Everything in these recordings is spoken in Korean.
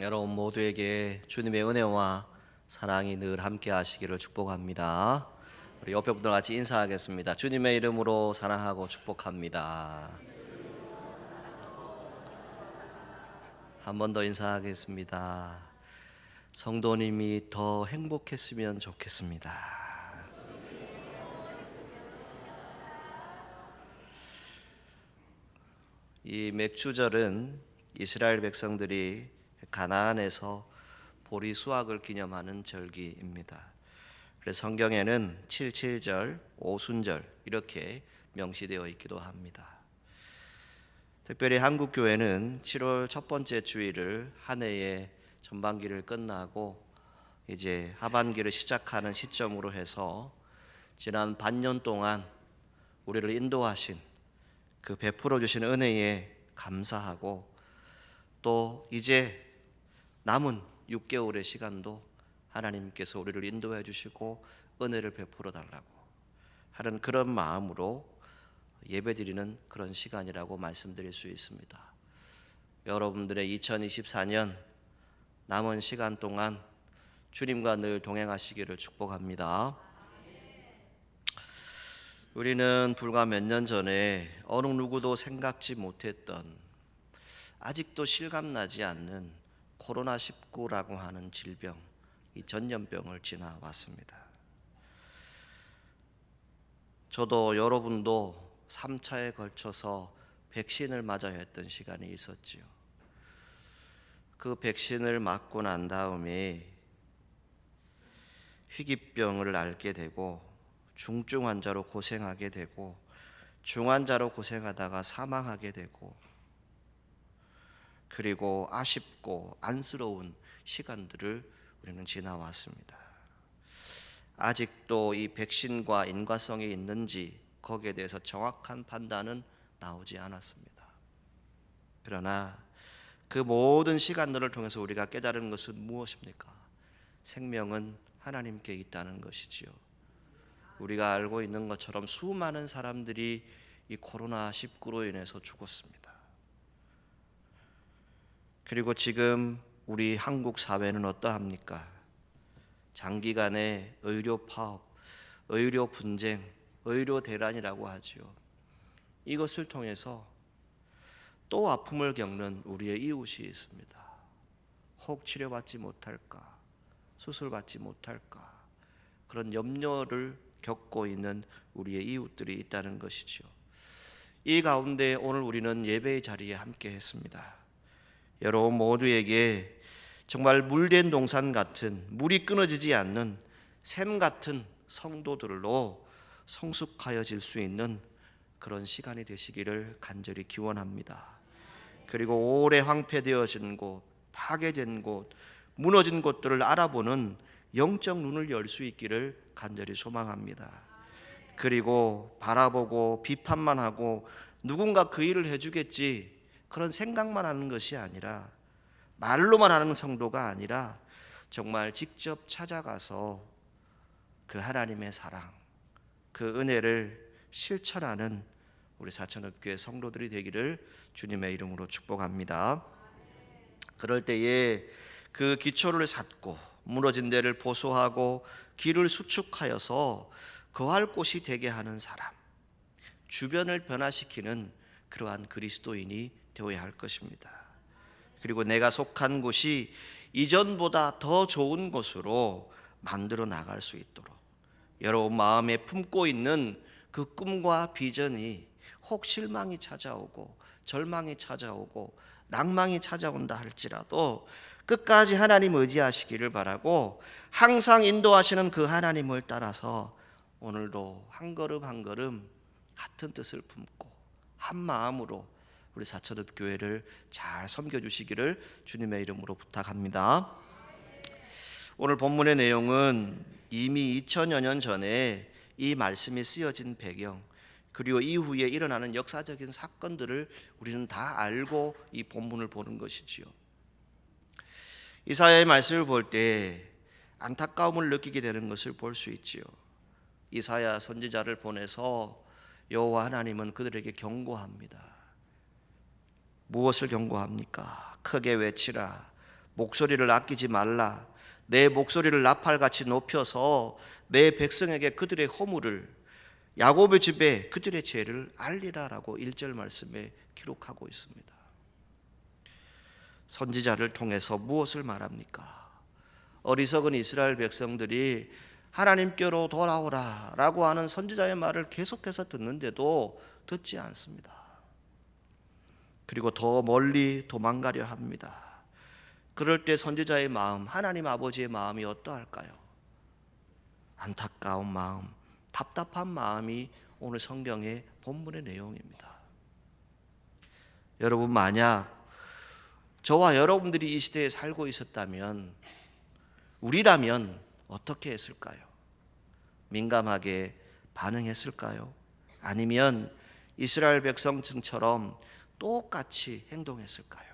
여러분 모두에게 주님의 은혜와 사랑이 늘 함께 하시기를 축복합니다. 우리 옆에 분들 같이 인사하겠습니다. 주님의 이름으로 사랑하고 축복합니다. 한 번 더 인사하겠습니다. 성도님이 더 행복했으면 좋겠습니다. 이 맥주절은 이스라엘 백성들이 가나안에서 보리 수확을 기념하는 절기입니다. 그래서 성경에는 77절, 오순절 이렇게 명시되어 있기도 합니다. 특별히 한국 교회는 7월 첫 번째 주일을 한 해의 전반기를 끝나고 이제 하반기를 시작하는 시점으로 해서 지난 반년 동안 우리를 인도하신 그 베풀어 주신 은혜에 감사하고 또 이제 남은 6개월의 시간도 하나님께서 우리를 인도해 주시고 은혜를 베풀어 달라고 하는 그런 마음으로 예배드리는 그런 시간이라고 말씀드릴 수 있습니다. 여러분들의 2024년 남은 시간 동안 주님과 늘 동행하시기를 축복합니다. 우리는 불과 몇 년 전에 어느 누구도 생각지 못했던 아직도 실감나지 않는 코로나19라고 하는 질병, 이 전염병을 지나왔습니다. 저도 여러분도 3차에 걸쳐서 백신을 맞아야 했던 시간이 있었지요. 그 백신을 맞고 난 다음에 희귀병을 앓게 되고 중증 환자로 고생하게 되고 중환자로 고생하다가 사망하게 되고 그리고 아쉽고 안쓰러운 시간들을 우리는 지나왔습니다. 아직도 이 백신과 인과성이 있는지 거기에 대해서 정확한 판단은 나오지 않았습니다. 그러나 그 모든 시간들을 통해서 우리가 깨달은 것은 무엇입니까? 생명은 하나님께 있다는 것이지요. 우리가 알고 있는 것처럼 수많은 사람들이 이 코로나19로 인해서 죽었습니다. 그리고 지금 우리 한국 사회는 어떠합니까? 장기간의 의료 파업, 의료 분쟁, 의료 대란이라고 하지요. 이것을 통해서 또 아픔을 겪는 우리의 이웃이 있습니다. 혹 치료받지 못할까? 수술받지 못할까? 그런 염려를 겪고 있는 우리의 이웃들이 있다는 것이죠. 이 가운데 오늘 우리는 예배의 자리에 함께 했습니다. 여러분 모두에게 정말 물된 동산 같은 물이 끊어지지 않는 샘 같은 성도들로 성숙하여질 수 있는 그런 시간이 되시기를 간절히 기원합니다. 그리고 오래 황폐되어진 곳, 파괴된 곳, 무너진 곳들을 알아보는 영적 눈을 열 수 있기를 간절히 소망합니다. 그리고 바라보고 비판만 하고 누군가 그 일을 해주겠지 그런 생각만 하는 것이 아니라 말로만 하는 성도가 아니라 정말 직접 찾아가서 그 하나님의 사랑, 그 은혜를 실천하는 우리 사천읍교회 성도들이 되기를 주님의 이름으로 축복합니다. 그럴 때에 그 기초를 샀고 무너진 데를 보수하고 길을 수축하여서 거할 곳이 되게 하는 사람, 주변을 변화시키는 그러한 그리스도인이 되어야 할 것입니다. 그리고 내가 속한 곳이 이전보다 더 좋은 곳으로 만들어 나갈 수 있도록 여러분 마음에 품고 있는 그 꿈과 비전이 혹 실망이 찾아오고 절망이 찾아오고 낭망이 찾아온다 할지라도 끝까지 하나님 의지하시기를 바라고 항상 인도하시는 그 하나님을 따라서 오늘도 한 걸음 한 걸음 같은 뜻을 품고 한 마음으로 우리 사천읍 교회를 잘 섬겨주시기를 주님의 이름으로 부탁합니다. 오늘 본문의 내용은 이미 2000여 년 전에 이 말씀이 쓰여진 배경 그리고 이후에 일어나는 역사적인 사건들을 우리는 다 알고 이 본문을 보는 것이지요. 이사야의 말씀을 볼 때 안타까움을 느끼게 되는 것을 볼 수 있지요. 이사야 선지자를 보내서 여호와 하나님은 그들에게 경고합니다. 무엇을 경고합니까? 크게 외치라. 목소리를 아끼지 말라. 내 목소리를 나팔같이 높여서 내 백성에게 그들의 허물을, 야곱의 집에 그들의 죄를 알리라라고 1절 말씀에 기록하고 있습니다. 선지자를 통해서 무엇을 말합니까? 어리석은 이스라엘 백성들이 하나님께로 돌아오라 라고 하는 선지자의 말을 계속해서 듣는데도 듣지 않습니다. 그리고 더 멀리 도망가려 합니다. 그럴 때 선지자의 마음, 하나님 아버지의 마음이 어떠할까요? 안타까운 마음, 답답한 마음이 오늘 성경의 본문의 내용입니다. 여러분, 만약 저와 여러분들이 이 시대에 살고 있었다면, 우리라면 어떻게 했을까요? 민감하게 반응했을까요? 아니면 이스라엘 백성처럼 똑같이 행동했을까요?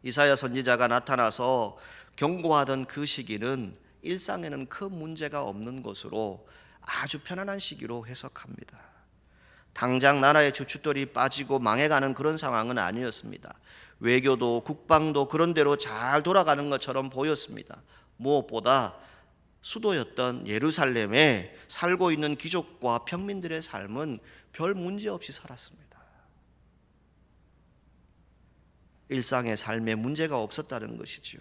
이사야 선지자가 나타나서 경고하던 그 시기는 일상에는 큰 문제가 없는 것으로 아주 편안한 시기로 해석합니다. 당장 나라의 주춧돌이 빠지고 망해가는 그런 상황은 아니었습니다. 외교도 국방도 그런 대로 잘 돌아가는 것처럼 보였습니다. 무엇보다 수도였던 예루살렘에 살고 있는 귀족과 평민들의 삶은 별 문제 없이 살았습니다. 일상의 삶에 문제가 없었다는 것이지요.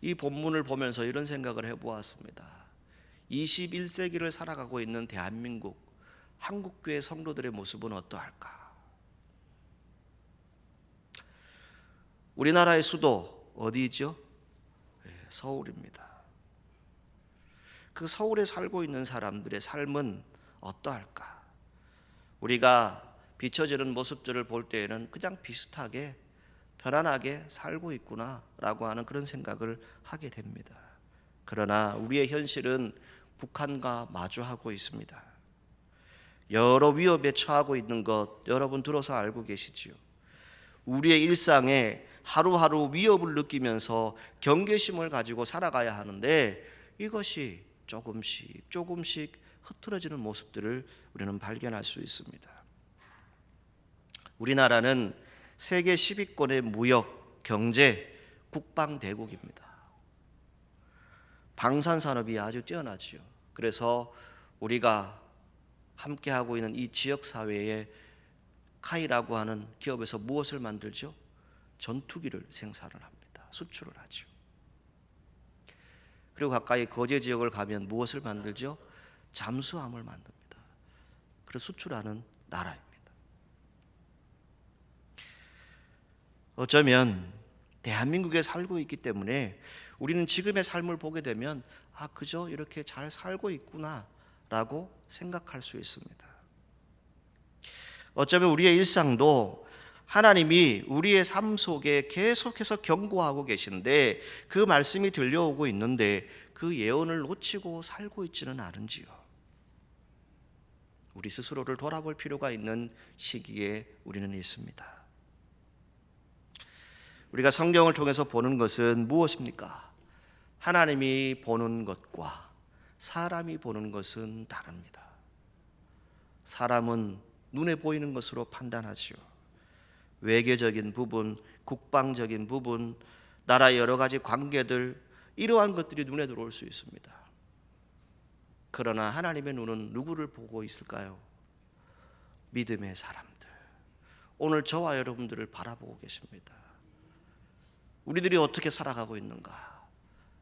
이 본문을 보면서 이런 생각을 해보았습니다. 21세기를 살아가고 있는 대한민국, 한국교회 성도들의 모습은 어떠할까? 우리나라의 수도 어디죠? 서울입니다. 그 서울에 살고 있는 사람들의 삶은 어떠할까? 우리가 비춰지는 모습들을 볼 때에는 그냥 비슷하게 편안하게 살고 있구나라고 하는 그런 생각을 하게 됩니다. 그러나 우리의 현실은 북한과 마주하고 있습니다. 여러 위협에 처하고 있는 것 여러분 들어서 알고 계시지요. 우리의 일상에 하루하루 위협을 느끼면서 경계심을 가지고 살아가야 하는데 이것이 조금씩 흐트러지는 모습들을 우리는 발견할 수 있습니다. 우리나라는 세계 10위권의 무역, 경제, 국방 대국입니다. 방산산업이 아주 뛰어나지요. 그래서 우리가 함께하고 있는 이 지역사회에 카이라고 하는 기업에서 무엇을 만들죠? 전투기를 생산을 합니다. 수출을 하죠. 그리고 가까이 거제 지역을 가면 무엇을 만들죠? 잠수함을 만듭니다. 그래서 수출하는 나라입니다. 어쩌면 대한민국에 살고 있기 때문에 우리는 지금의 삶을 보게 되면 그저 이렇게 잘 살고 있구나 라고 생각할 수 있습니다. 어쩌면 우리의 일상도 하나님이 우리의 삶 속에 계속해서 경고하고 계신데 그 말씀이 들려오고 있는데 그 예언을 놓치고 살고 있지는 않은지요. 우리 스스로를 돌아볼 필요가 있는 시기에 우리는 있습니다. 우리가 성경을 통해서 보는 것은 무엇입니까? 하나님이 보는 것과 사람이 보는 것은 다릅니다. 사람은 눈에 보이는 것으로 판단하지요. 외교적인 부분, 국방적인 부분, 나라의 여러 가지 관계들, 이러한 것들이 눈에 들어올 수 있습니다. 그러나 하나님의 눈은 누구를 보고 있을까요? 믿음의 사람들. 오늘 저와 여러분들을 바라보고 계십니다. 우리들이 어떻게 살아가고 있는가?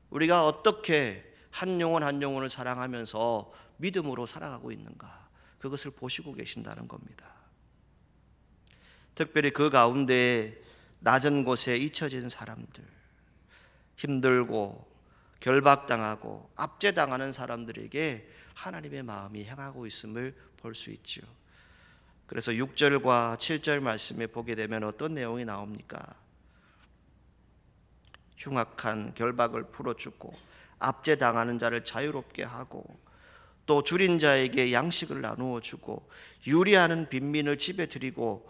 우리가 어떻게 한 영혼 한 영혼을 사랑하면서 믿음으로 살아가고 있는가? 그것을 보시고 계신다는 겁니다. 특별히 그 가운데 낮은 곳에 잊혀진 사람들, 힘들고 결박당하고 압제당하는 사람들에게 하나님의 마음이 향하고 있음을 볼 수 있죠. 그래서 6절과 7절 말씀에 보게 되면 어떤 내용이 나옵니까? 흉악한 결박을 풀어주고 압제당하는 자를 자유롭게 하고 또 줄인 자에게 양식을 나누어 주고 유리하는 빈민을 집에 들이고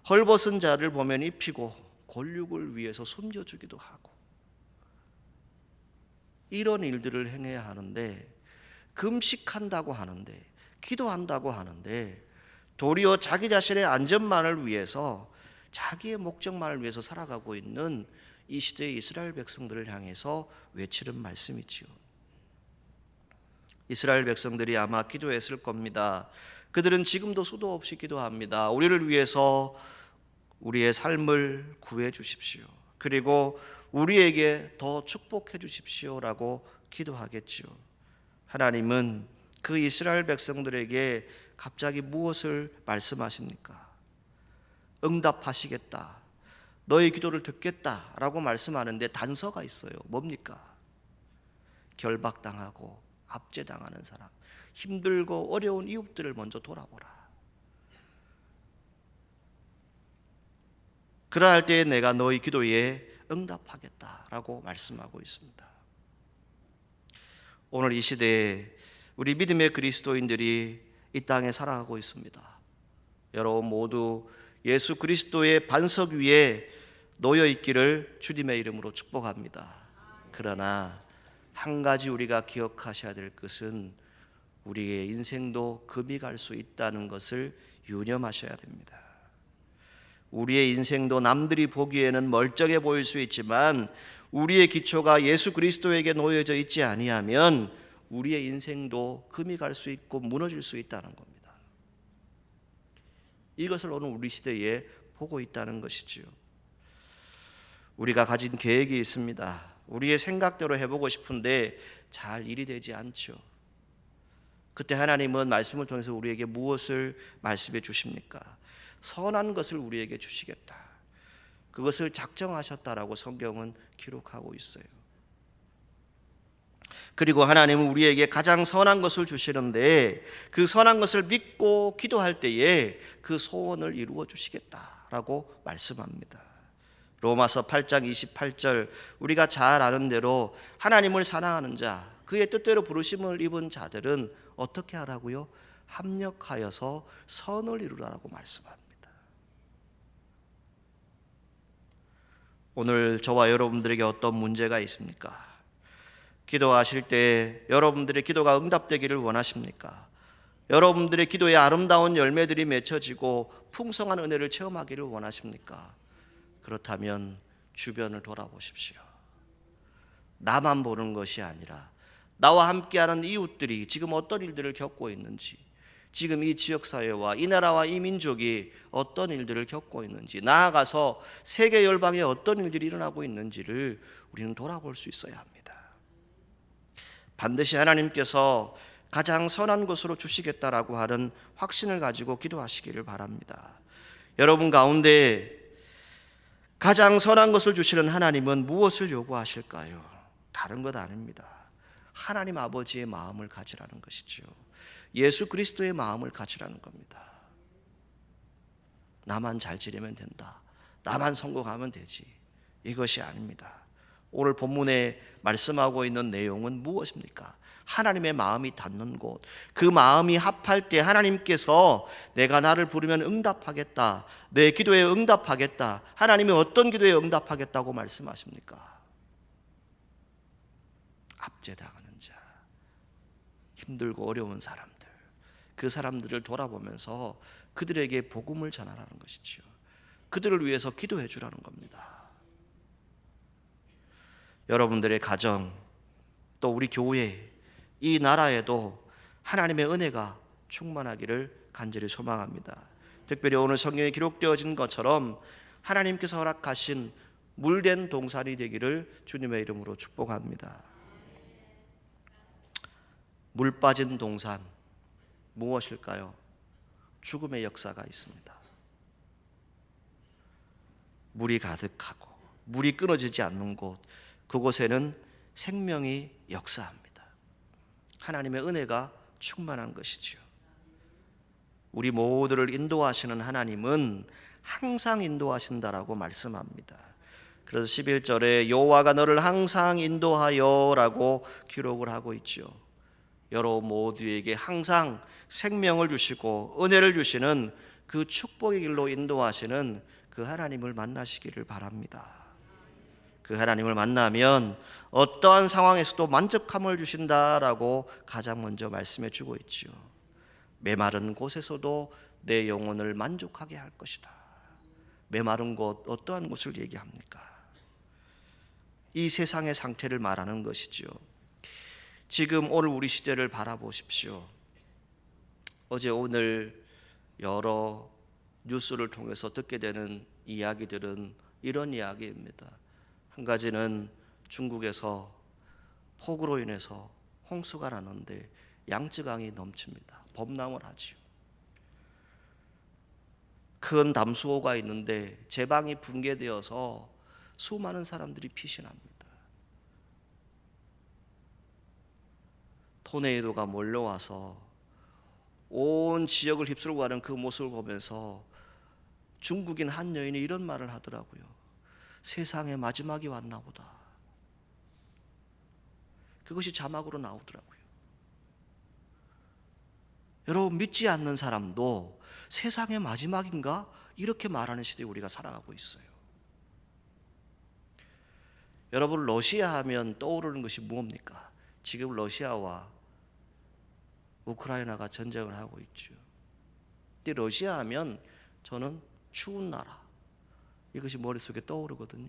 헐벗은 자를 보면 입히고 권력을 위해서 숨겨주기도 하고 이런 일들을 행해야 하는데 금식한다고 하는데 기도한다고 하는데 도리어 자기 자신의 안전만을 위해서 자기의 목적만을 위해서 살아가고 있는 이 시대의 이스라엘 백성들을 향해서 외치는 말씀이지요. 이스라엘 백성들이 아마 기도했을 겁니다. 그들은 지금도 수도 없이 기도합니다. 우리를 위해서 우리의 삶을 구해 주십시오. 그리고 우리에게 더 축복해 주십시오라고 기도하겠지요. 하나님은 그 이스라엘 백성들에게 갑자기 무엇을 말씀하십니까? 응답하시겠다, 너의 기도를 듣겠다라고 말씀하는데 단서가 있어요. 뭡니까? 결박당하고 압제당하는 사람, 힘들고 어려운 이웃들을 먼저 돌아보라. 그러할 때에 내가 너희 기도에 응답하겠다라고 말씀하고 있습니다. 오늘 이 시대에 우리 믿음의 그리스도인들이 이 땅에 살아가고 있습니다. 여러분 모두 예수 그리스도의 반석 위에 놓여 있기를 주님의 이름으로 축복합니다. 그러나 한 가지 우리가 기억하셔야 될 것은 우리의 인생도 금이 갈 수 있다는 것을 유념하셔야 됩니다. 우리의 인생도 남들이 보기에는 멀쩡해 보일 수 있지만 우리의 기초가 예수 그리스도에게 놓여져 있지 아니하면 우리의 인생도 금이 갈 수 있고 무너질 수 있다는 겁니다. 이것을 오늘 우리 시대에 보고 있다는 것이지요. 우리가 가진 계획이 있습니다. 우리의 생각대로 해보고 싶은데 잘 일이 되지 않죠. 그때 하나님은 말씀을 통해서 우리에게 무엇을 말씀해 주십니까? 선한 것을 우리에게 주시겠다, 그것을 작정하셨다라고 성경은 기록하고 있어요. 그리고 하나님은 우리에게 가장 선한 것을 주시는데 그 선한 것을 믿고 기도할 때에 그 소원을 이루어 주시겠다라고 말씀합니다. 로마서 8장 28절, 우리가 잘 아는 대로 하나님을 사랑하는 자, 그의 뜻대로 부르심을 입은 자들은 어떻게 하라고요? 합력하여서 선을 이루라고 말씀합니다. 오늘 저와 여러분들에게 어떤 문제가 있습니까? 기도하실 때 여러분들의 기도가 응답되기를 원하십니까? 여러분들의 기도에 아름다운 열매들이 맺혀지고 풍성한 은혜를 체험하기를 원하십니까? 그렇다면 주변을 돌아보십시오. 나만 보는 것이 아니라 나와 함께하는 이웃들이 지금 어떤 일들을 겪고 있는지, 지금 이 지역사회와 이 나라와 이 민족이 어떤 일들을 겪고 있는지, 나아가서 세계 열방에 어떤 일들이 일어나고 있는지를 우리는 돌아볼 수 있어야 합니다. 반드시 하나님께서 가장 선한 것으로 주시겠다라고 하는 확신을 가지고 기도하시기를 바랍니다. 여러분 가운데 가장 선한 것을 주시는 하나님은 무엇을 요구하실까요? 다른 것 아닙니다. 하나님 아버지의 마음을 가지라는 것이죠. 예수 그리스도의 마음을 가지라는 겁니다. 나만 잘 지내면 된다, 나만 성공하면 되지, 이것이 아닙니다. 오늘 본문에 말씀하고 있는 내용은 무엇입니까? 하나님의 마음이 닿는 곳, 그 마음이 합할 때 하나님께서 내가 나를 부르면 응답하겠다, 내 기도에 응답하겠다, 하나님이 어떤 기도에 응답하겠다고 말씀하십니까? 압제당하는 자, 힘들고 어려운 사람들, 그 사람들을 돌아보면서 그들에게 복음을 전하라는 것이지요. 그들을 위해서 기도해 주라는 겁니다. 여러분들의 가정, 또 우리 교회, 이 나라에도 하나님의 은혜가 충만하기를 간절히 소망합니다. 특별히 오늘 성경에 기록되어진 것처럼 하나님께서 허락하신 물된 동산이 되기를 주님의 이름으로 축복합니다. 물 빠진 동산, 무엇일까요? 죽음의 역사가 있습니다. 물이 가득하고 물이 끊어지지 않는 곳, 그곳에는 생명이 역사합니다. 하나님의 은혜가 충만한 것이지요. 우리 모두를 인도하시는 하나님은 항상 인도하신다라고 말씀합니다. 그래서 11절에 여호와가 너를 항상 인도하여라고 기록을 하고 있죠. 여러분 모두에게 항상 생명을 주시고 은혜를 주시는 그 축복의 길로 인도하시는 그 하나님을 만나시기를 바랍니다. 그 하나님을 만나면 어떠한 상황에서도 만족함을 주신다라고 가장 먼저 말씀해 주고 있지요. 메마른 곳에서도 내 영혼을 만족하게 할 것이다. 메마른 곳, 어떠한 곳을 얘기합니까? 이 세상의 상태를 말하는 것이지요. 지금 오늘 우리 시대를 바라보십시오. 어제 오늘 여러 뉴스를 통해서 듣게 되는 이야기들은 이런 이야기입니다. 한 가지는 중국에서 폭우로 인해서 홍수가 나는데 양쯔강이 넘칩니다. 범람을 하지요. 큰 담수호가 있는데 제방이 붕괴되어서 수많은 사람들이 피신합니다. 토네이도가 몰려와서 온 지역을 휩쓸고 가는 그 모습을 보면서 중국인 한 여인이 이런 말을 하더라고요. 세상의 마지막이 왔나 보다. 그것이 자막으로 나오더라고요. 여러분, 믿지 않는 사람도 세상의 마지막인가? 이렇게 말하는 시대에 우리가 살아가고 있어요. 여러분, 러시아 하면 떠오르는 것이 무엇입니까? 지금 러시아와 우크라이나가 전쟁을 하고 있죠. 근데 러시아 하면 저는 추운 나라, 이것이 머릿속에 떠오르거든요.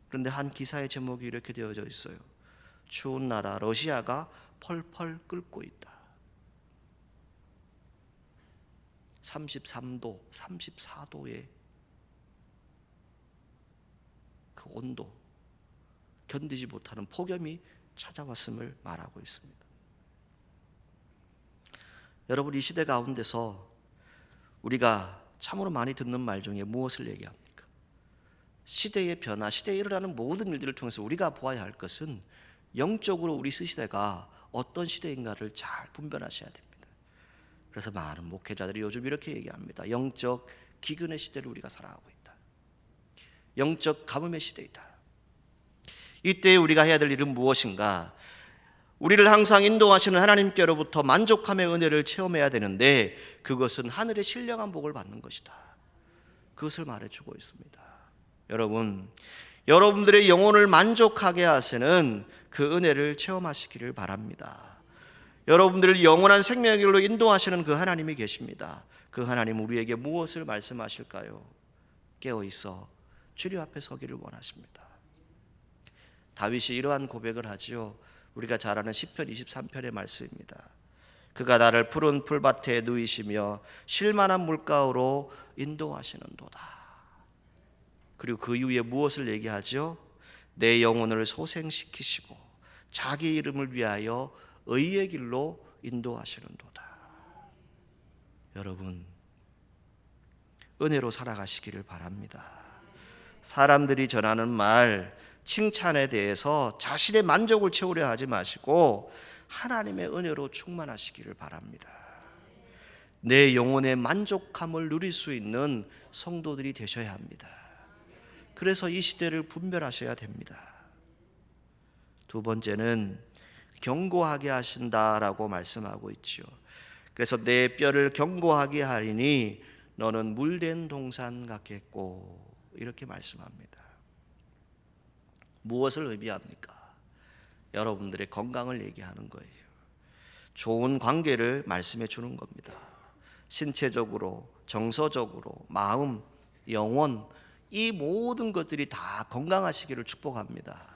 그런데 한 기사의 제목이 이렇게 되어져 있어요. 추운 나라 러시아가 펄펄 끓고 있다. 33도, 34도의 그 온도, 견디지 못하는 폭염이 찾아왔음을 말하고 있습니다. 여러분, 이 시대 가운데서 우리가 참으로 많이 듣는 말 중에 무엇을 얘기합니까? 시대의 변화, 시대에 일어나는 모든 일들을 통해서 우리가 보아야 할 것은 영적으로 우리 시대가 어떤 시대인가를 잘 분별하셔야 됩니다. 그래서 많은 목회자들이 요즘 이렇게 얘기합니다. 영적 기근의 시대를 우리가 살아가고 있다. 영적 가뭄의 시대이다. 이때 우리가 해야 될 일은 무엇인가? 우리를 항상 인도하시는 하나님께로부터 만족함의 은혜를 체험해야 되는데 그것은 하늘의 신령한 복을 받는 것이다. 그것을 말해주고 있습니다. 여러분, 여러분들의 영혼을 만족하게 하시는 그 은혜를 체험하시기를 바랍니다. 여러분들을 영원한 생명의 길로 인도하시는 그 하나님이 계십니다. 그 하나님 우리에게 무엇을 말씀하실까요? 깨어있어 주님 앞에 서기를 원하십니다. 다윗이 이러한 고백을 하지요. 우리가 잘 아는 시편 23편의 말씀입니다. 그가 나를 푸른 풀밭에 누이시며 쉴만한 물가로 인도하시는도다. 그리고 그 이후에 무엇을 얘기하죠? 내 영혼을 소생시키시고 자기 이름을 위하여 의의 길로 인도하시는도다. 여러분, 은혜로 살아가시기를 바랍니다. 사람들이 전하는 말, 칭찬에 대해서 자신의 만족을 채우려 하지 마시고 하나님의 은혜로 충만하시기를 바랍니다. 내 영혼의 만족함을 누릴 수 있는 성도들이 되셔야 합니다. 그래서 이 시대를 분별하셔야 됩니다. 두 번째는 견고하게 하신다라고 말씀하고 있죠. 그래서 내 뼈를 견고하게 하리니 너는 물된 동산 같겠고, 이렇게 말씀합니다. 무엇을 의미합니까? 여러분들의 건강을 얘기하는 거예요. 좋은 관계를 말씀해 주는 겁니다. 신체적으로, 정서적으로, 마음, 영혼, 이 모든 것들이 다 건강하시기를 축복합니다.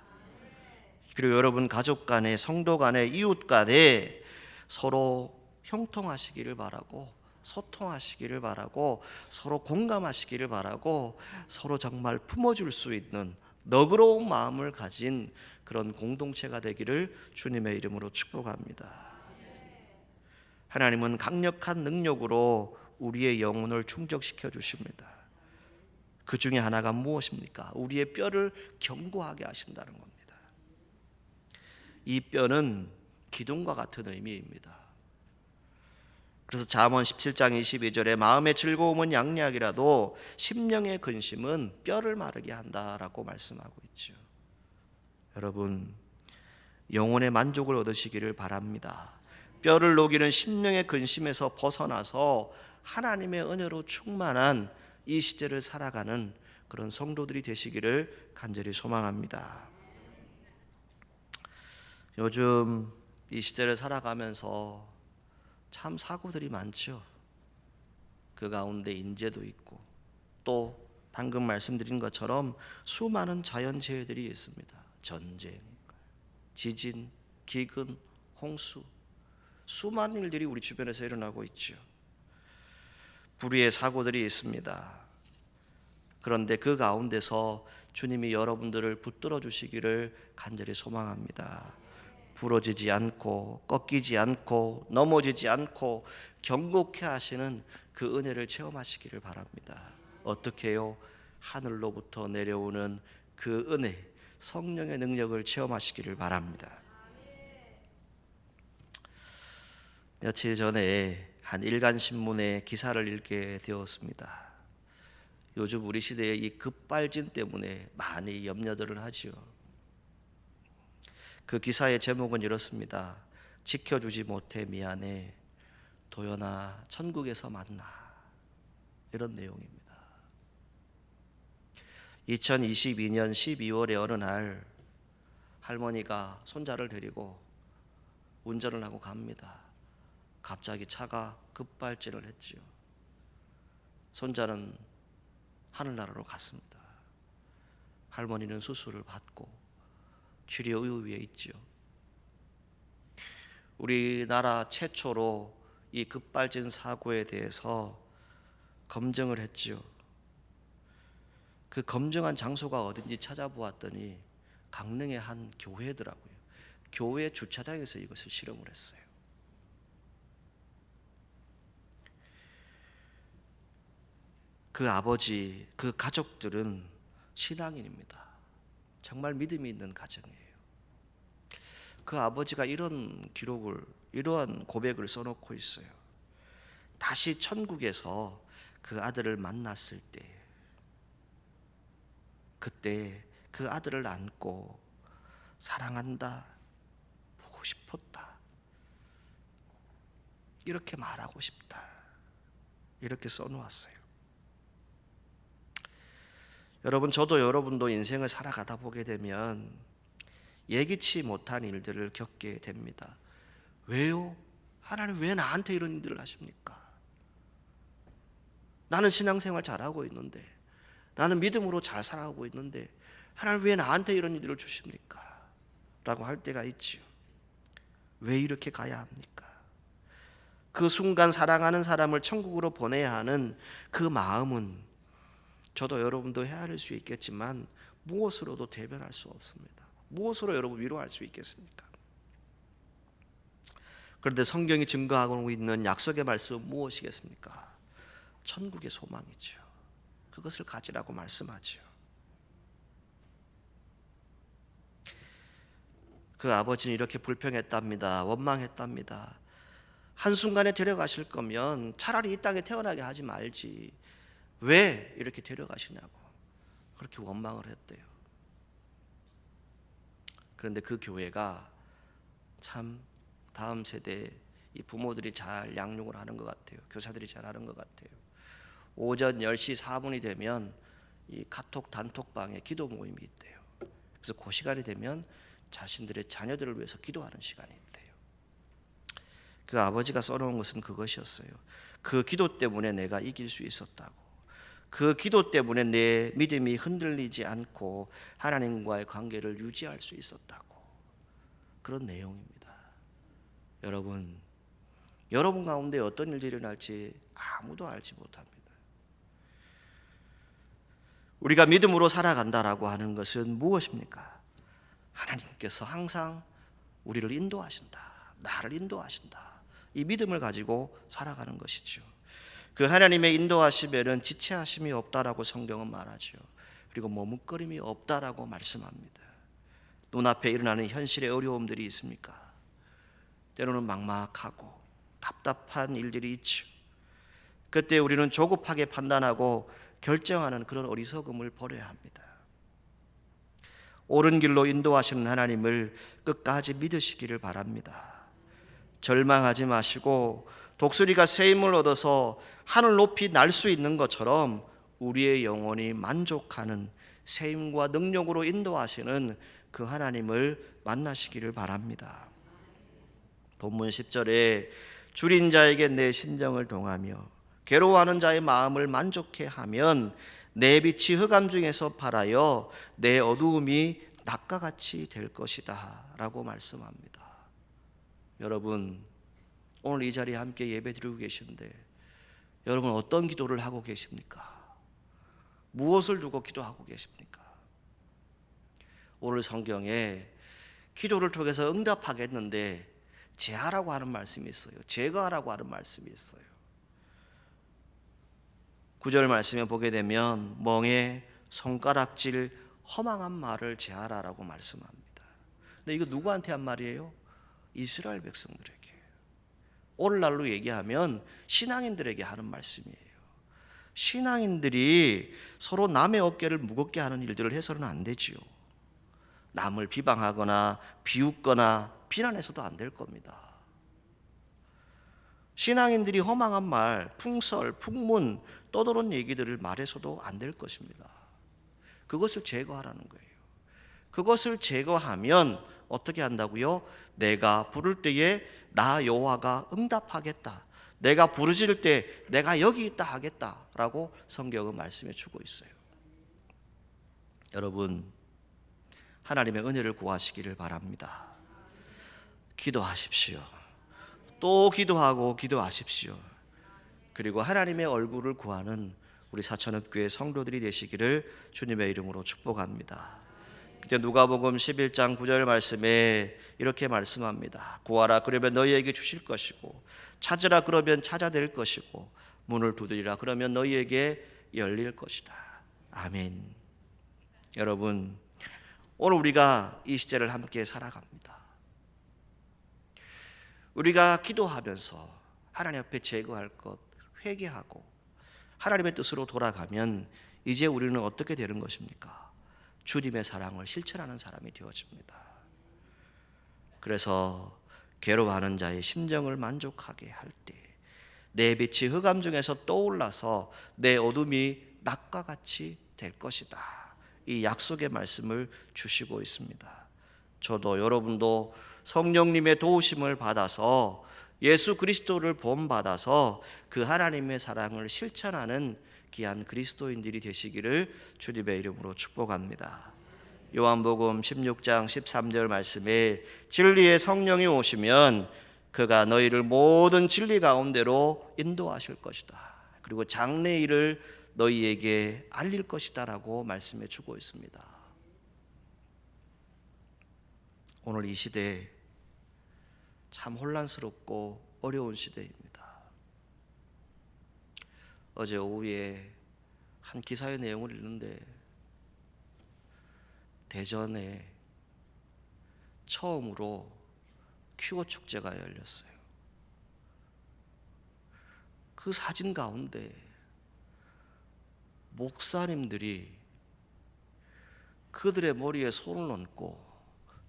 그리고 여러분 가족 간에, 성도 간에, 이웃 간에 서로 형통하시기를 바라고, 소통하시기를 바라고, 서로 공감하시기를 바라고, 서로 정말 품어줄 수 있는 너그러운 마음을 가진 그런 공동체가 되기를 주님의 이름으로 축복합니다. 하나님은 강력한 능력으로 우리의 영혼을 충족시켜 주십니다. 그 중에 하나가 무엇입니까? 우리의 뼈를 견고하게 하신다는 겁니다. 이 뼈는 기둥과 같은 의미입니다. 그래서 잠언 17장 22절에 마음의 즐거움은 양약이라도 심령의 근심은 뼈를 마르게 한다라고 말씀하고 있죠. 여러분, 영혼의 만족을 얻으시기를 바랍니다. 뼈를 녹이는 심령의 근심에서 벗어나서 하나님의 은혜로 충만한 이 시대를 살아가는 그런 성도들이 되시기를 간절히 소망합니다. 요즘 이 시대를 살아가면서 참 사고들이 많죠. 그 가운데 인재도 있고 또 방금 말씀드린 것처럼 수많은 자연재해들이 있습니다. 전쟁, 지진, 기근, 홍수, 수많은 일들이 우리 주변에서 일어나고 있죠. 불의의 사고들이 있습니다. 그런데 그 가운데서 주님이 여러분들을 붙들어 주시기를 간절히 소망합니다. 부러지지 않고 꺾이지 않고 넘어지지 않고 견고케 하시는 그 은혜를 체험하시기를 바랍니다. 어떻게 해요? 하늘로부터 내려오는 그 은혜, 성령의 능력을 체험하시기를 바랍니다. 며칠 전에 한 일간신문의 기사를 읽게 되었습니다. 요즘 우리 시대의 이 급발진 때문에 많이 염려들을 하지요. 그 기사의 제목은 이렇습니다. 지켜주지 못해 미안해. 도연아, 천국에서 만나. 이런 내용입니다. 2022년 12월의 어느 날 할머니가 손자를 데리고 운전을 하고 갑니다. 갑자기 차가 급발진을 했지요. 손자는 하늘나라로 갔습니다. 할머니는 수술을 받고 치료 의료위에 있지요. 우리나라 최초로 이 급발진 사고에 대해서 검증을 했지요. 그 검증한 장소가 어딘지 찾아보았더니 강릉의 한 교회더라고요. 교회 주차장에서 이것을 실험을 했어요. 그 아버지, 그 가족들은 신앙인입니다. 정말 믿음이 있는 가정이에요. 그 아버지가 이런 기록을, 이러한 고백을 써놓고 있어요. 다시 천국에서 그 아들을 만났을 때, 그때 그 아들을 안고 사랑한다, 보고 싶었다, 이렇게 말하고 싶다, 이렇게 써놓았어요. 여러분, 저도 여러분도 인생을 살아가다 보게 되면 예기치 못한 일들을 겪게 됩니다. 왜요? 하나님 왜 나한테 이런 일들을 하십니까? 나는 신앙생활 잘하고 있는데, 나는 믿음으로 잘 살아가고 있는데 하나님 왜 나한테 이런 일들을 주십니까? 라고 할 때가 있지요. 왜 이렇게 가야 합니까? 그 순간 사랑하는 사람을 천국으로 보내야 하는 그 마음은 저도 여러분도 헤아릴 수 있겠지만 무엇으로도 대변할 수 없습니다. 무엇으로 여러분 위로할 수 있겠습니까? 그런데 성경이 증거하고 있는 약속의 말씀은 무엇이겠습니까? 천국의 소망이죠. 그것을 가지라고 말씀하죠. 그 아버지는 이렇게 불평했답니다. 원망했답니다. 한순간에 데려가실 거면 차라리 이 땅에 태어나게 하지 말지 왜 이렇게 데려가시냐고 그렇게 원망을 했대요. 그런데 그 교회가 참 다음 세대 이 부모들이 잘 양육을 하는 것 같아요. 교사들이 잘 하는 것 같아요. 오전 10시 4분이 되면 이 카톡 단톡방에 기도 모임이 있대요. 그래서 그 시간이 되면 자신들의 자녀들을 위해서 기도하는 시간이 있대요. 그 아버지가 써놓은 것은 그것이었어요. 그 기도 때문에 내가 이길 수 있었다고. 그 기도 때문에 내 믿음이 흔들리지 않고 하나님과의 관계를 유지할 수 있었다고. 그런 내용입니다. 여러분 가운데 어떤 일들이 일어날지 아무도 알지 못합니다. 우리가 믿음으로 살아간다라고 하는 것은 무엇입니까? 하나님께서 항상 우리를 인도하신다. 나를 인도하신다. 이 믿음을 가지고 살아가는 것이죠. 그 하나님의 인도하심에는 지체하심이 없다라고 성경은 말하죠. 그리고 머뭇거림이 없다라고 말씀합니다. 눈앞에 일어나는 현실의 어려움들이 있습니까? 때로는 막막하고 답답한 일들이 있죠. 그때 우리는 조급하게 판단하고 결정하는 그런 어리석음을 버려야 합니다. 옳은 길로 인도하시는 하나님을 끝까지 믿으시기를 바랍니다. 절망하지 마시고 독수리가 새 힘을 얻어서 하늘 높이 날 수 있는 것처럼 우리의 영혼이 만족하는 새 힘과 능력으로 인도하시는 그 하나님을 만나시기를 바랍니다. 본문 10절에 줄인 자에게 내 심정을 동하며 괴로워하는 자의 마음을 만족해 하면 내 빛이 흑암 중에서 발하여 내 어두움이 낮과 같이 될 것이다 라고 말씀합니다. 여러분, 오늘 이 자리에 함께 예배드리고 계신데 여러분 어떤 기도를 하고 계십니까? 무엇을 두고 기도하고 계십니까? 오늘 성경에 기도를 통해서 응답하겠는데 제하라고 하는 말씀이 있어요. 제거하라고 하는 말씀이 있어요. 9절 말씀에 보게 되면 멍에 손가락질 허망한 말을 제하라라고 말씀합니다. 근데 이거 누구한테 한 말이에요? 이스라엘 백성들에게. 오늘날로 얘기하면 신앙인들에게 하는 말씀이에요. 신앙인들이 서로 남의 어깨를 무겁게 하는 일들을 해서는 안 되지요. 남을 비방하거나 비웃거나 비난해서도 안 될 겁니다. 신앙인들이 허망한 말, 풍설, 풍문, 떠도는 얘기들을 말해서도 안 될 것입니다. 그것을 제거하라는 거예요. 그것을 제거하면 어떻게 한다고요? 내가 부를 때에 나 여호와가 응답하겠다. 내가 부르짖을 때 내가 여기 있다 하겠다라고 성경은 말씀해 주고 있어요. 여러분, 하나님의 은혜를 구하시기를 바랍니다. 기도하십시오. 또 기도하고 기도하십시오. 그리고 하나님의 얼굴을 구하는 우리 사천읍교회 성도들이 되시기를 주님의 이름으로 축복합니다. 그때 누가복음 11장 9절 말씀에 이렇게 말씀합니다. 구하라 그러면 너희에게 주실 것이고 찾으라 그러면 찾아낼 것이고 문을 두드리라 그러면 너희에게 열릴 것이다. 아멘. 여러분, 오늘 우리가 이 시제를 함께 살아갑니다. 우리가 기도하면서 하나님 앞에 제거할 것 회개하고 하나님의 뜻으로 돌아가면 이제 우리는 어떻게 되는 것입니까? 주님의 사랑을 실천하는 사람이 되어집니다. 그래서 괴로워하는 자의 심정을 만족하게 할 때 내 빛이 흑암 중에서 떠올라서 내 어둠이 낮과 같이 될 것이다. 이 약속의 말씀을 주시고 있습니다. 저도 여러분도 성령님의 도우심을 받아서 예수 그리스도를 본받아서 그 하나님의 사랑을 실천하는 귀한 그리스도인들이 되시기를 주님의 이름으로 축복합니다. 요한복음 16장 13절 말씀에 진리의 성령이 오시면 그가 너희를 모든 진리 가운데로 인도하실 것이다. 그리고 장래일을 너희에게 알릴 것이다 라고 말씀해 주고 있습니다. 오늘 이 시대에 참 혼란스럽고 어려운 시대입니다. 어제 오후에 한 기사의 내용을 읽는데 대전에 처음으로 퀴어 축제가 열렸어요. 그 사진 가운데 목사님들이 그들의 머리에 손을 얹고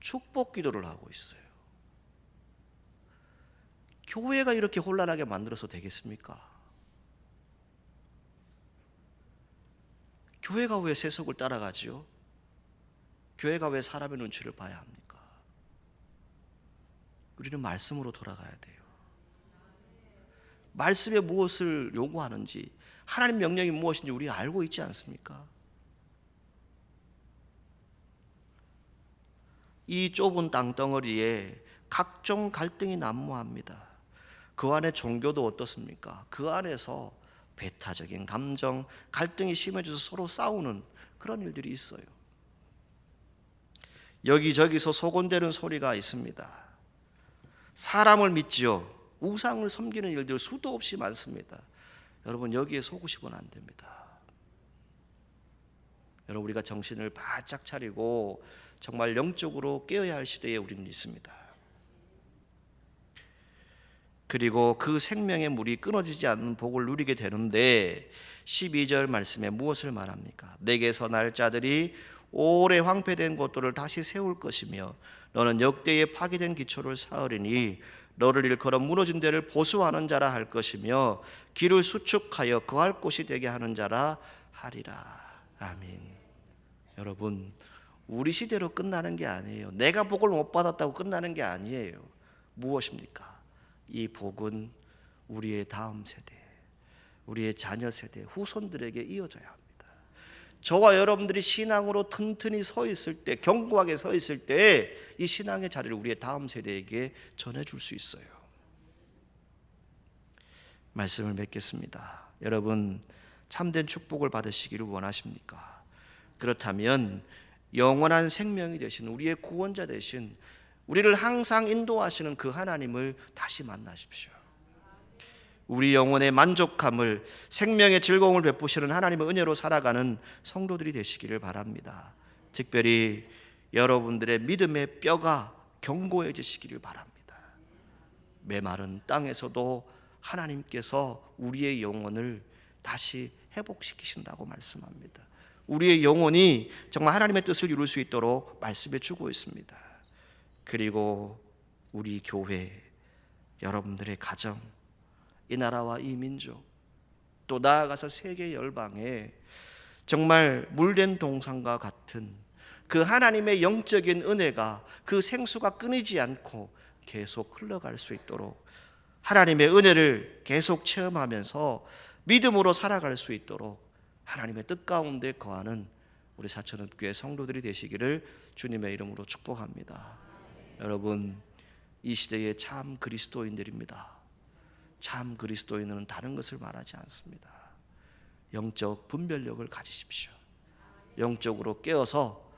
축복 기도를 하고 있어요. 교회가 이렇게 혼란하게 만들어서 되겠습니까? 교회가 왜 세속을 따라가지요? 교회가 왜 사람의 눈치를 봐야 합니까? 우리는 말씀으로 돌아가야 돼요. 말씀에 무엇을 요구하는지, 하나님 명령이 무엇인지 우리가 알고 있지 않습니까? 이 좁은 땅덩어리에 각종 갈등이 난무합니다. 그 안에 종교도 어떻습니까? 그 안에서 배타적인 감정, 갈등이 심해져서 서로 싸우는 그런 일들이 있어요. 여기저기서 소곤대는 소리가 있습니다. 사람을 믿지요. 우상을 섬기는 일들 수도 없이 많습니다. 여러분, 여기에 속으시면 안 됩니다. 여러분, 우리가 정신을 바짝 차리고 정말 영적으로 깨어야 할 시대에 우리는 있습니다. 그리고 그 생명의 물이 끊어지지 않는 복을 누리게 되는데 12절 말씀에 무엇을 말합니까? 내게서 날 자들이 오래 황폐된 곳들을 다시 세울 것이며 너는 역대의 파괴된 기초를 쌓으리니 너를 일컬어 무너진 데를 보수하는 자라 할 것이며 길을 수축하여 거할 곳이 되게 하는 자라 하리라. 아멘. 여러분, 우리 시대로 끝나는 게 아니에요. 내가 복을 못 받았다고 끝나는 게 아니에요. 무엇입니까? 이 복은 우리의 다음 세대, 우리의 자녀 세대, 후손들에게 이어져야 합니다. 저와 여러분들이 신앙으로 튼튼히 서 있을 때, 견고하게 서 있을 때 이 신앙의 자리를 우리의 다음 세대에게 전해줄 수 있어요. 말씀을 맺겠습니다. 여러분, 참된 축복을 받으시기를 원하십니까? 그렇다면 영원한 생명이 되신 우리의 구원자 되신 우리를 항상 인도하시는 그 하나님을 다시 만나십시오. 우리 영혼의 만족함을, 생명의 즐거움을 베푸시는 하나님의 은혜로 살아가는 성도들이 되시기를 바랍니다. 특별히 여러분들의 믿음의 뼈가 견고해지시기를 바랍니다. 메마른 땅에서도 하나님께서 우리의 영혼을 다시 회복시키신다고 말씀합니다. 우리의 영혼이 정말 하나님의 뜻을 이룰 수 있도록 말씀해 주고 있습니다. 그리고 우리 교회, 여러분들의 가정, 이 나라와 이 민족, 또 나아가서 세계 열방에 정말 물된 동산과 같은 그 하나님의 영적인 은혜가, 그 생수가 끊이지 않고 계속 흘러갈 수 있도록, 하나님의 은혜를 계속 체험하면서 믿음으로 살아갈 수 있도록 하나님의 뜻 가운데 거하는 우리 사천읍교회 성도들이 되시기를 주님의 이름으로 축복합니다. 여러분, 이 시대의 참 그리스도인들입니다. 참 그리스도인은 다른 것을 말하지 않습니다. 영적 분별력을 가지십시오. 영적으로 깨어서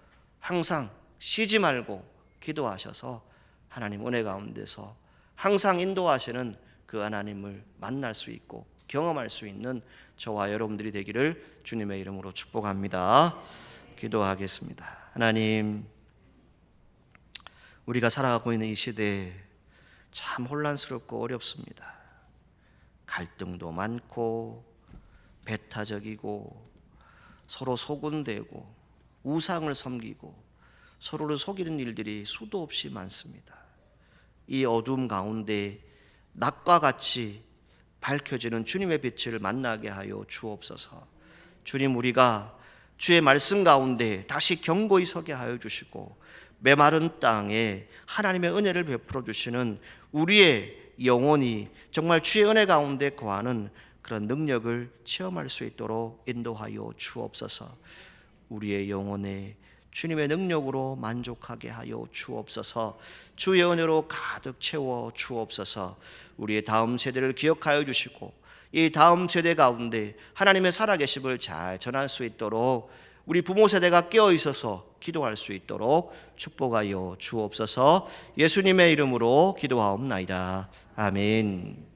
항상 쉬지 말고 기도하셔서 하나님 은혜 가운데서 항상 인도하시는 그 하나님을 만날 수 있고 경험할 수 있는 저와 여러분들이 되기를 주님의 이름으로 축복합니다. 기도하겠습니다. 하나님, 우리가 살아가고 있는 이 시대에 참 혼란스럽고 어렵습니다. 갈등도 많고 배타적이고 서로 소군되고 우상을 섬기고 서로를 속이는 일들이 수도 없이 많습니다. 이 어둠 가운데 낮과 같이 밝혀지는 주님의 빛을 만나게 하여 주옵소서. 주님, 우리가 주의 말씀 가운데 다시 견고히 서게 하여 주시고 메마른 땅에 하나님의 은혜를 베풀어 주시는 우리의 영혼이 정말 주의 은혜 가운데 거하는 그런 능력을 체험할 수 있도록 인도하여 주옵소서. 우리의 영혼에 주님의 능력으로 만족하게 하여 주옵소서. 주의 은혜로 가득 채워 주옵소서. 우리의 다음 세대를 기억하여 주시고 이 다음 세대 가운데 하나님의 살아계심을 잘 전할 수 있도록 우리 부모 세대가 깨어 있어서 기도할 수 있도록 축복하여 주옵소서. 예수님의 이름으로 기도하옵나이다. 아멘.